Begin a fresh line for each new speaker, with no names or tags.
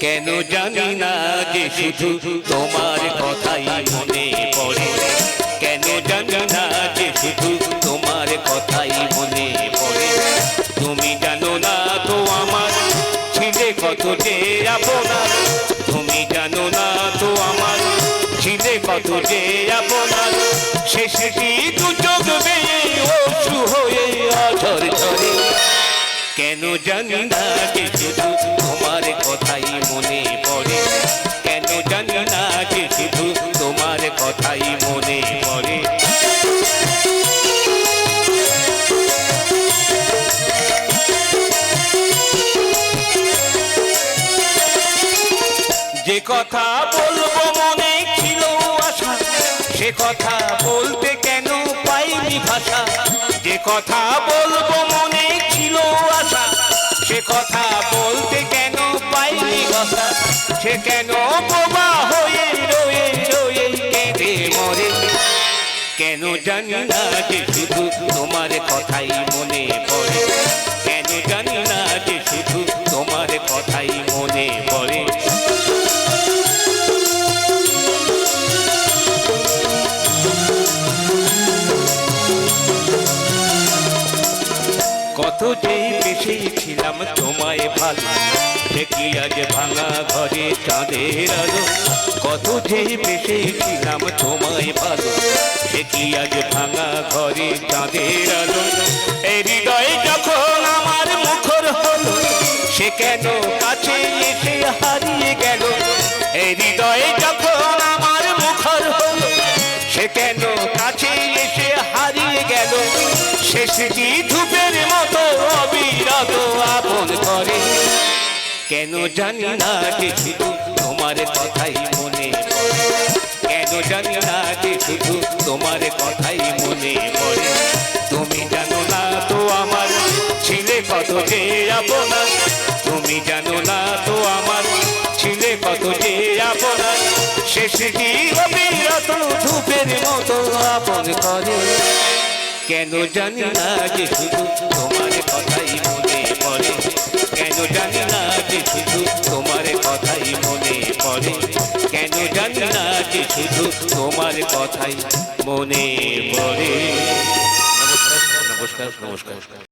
কেন জানি না যে শুধু তোমার কথাই মনে পড়ে, কেন জানি না যে শুধু তোমার কথাই মনে পড়ে। তুমি জানো না তো আমার ছিলে কত যে আপনার, তুমি জানো না তো আমার ছিলে কত যে আপনার। শেষে কি দু চোখ বেয়ে অশ্রু হয়ে অঝর ঝরে, কেন জানি না যে শুধু তোমার কথাই মনে পড়ে, কেন জানি না যে শুধু তোমার কথাই মনে পড়ে। যে কথা বলবো মনে ছিল আশা, সে কথা বলতে কেন পাইনি ভাষা। যে কথা বলবো মনে ছিল আশা, সে কথা বলতে কেন পাইনি ভাষা। সে কেন বোবা হয়ে রয়ে রয়ে কেঁদে মরে, কেন জানি না যে শুধু তোমার কথাই মনে পড়ে, কেন জানি না যে শুধু তোমার কথাই মনে পড়ে। কত যে বেশিছিলাম তোমায় ভালো, সে কি আজ ভাঙা ঘরে চাঁদের আলো। কত যে বেশিছিলাম তোমায় ভালো, সে কি আজ ভাঙা ঘরে চাঁদের আলো। এই হৃদয় যখন আমার মুখর হলো, সে কেন কাছে এসে হারিয়ে গেল। এই হৃদয় যখন আমার মুখর হলো, সে কেন কাছে এসে হারিয়ে গেল। শেষটি ধূপের মতো অবিরত আপন করে, কেন জানি না যে শুধু তোমার কথাই মনে পড়ে, কেন জানি না যে শুধু তোমার কথাই মনে পড়ে। তুমি জানো না তো আমার ছিলে কত যে আপনার, তুমি জানো না তো আমার ছিলে কত যে আপনার। শেষটি অবিরত ধূপের মতো আপন করে, কেন জানি না যে শুধু তোমার কথাই মনে পড়ে, কেন জানি না যে শুধু তোমার কথাই মনে পড়ে, কেন জানি না যে শুধু তোমার কথাই মনে পড়ে। নমস্কার নমস্কার নমস্কার।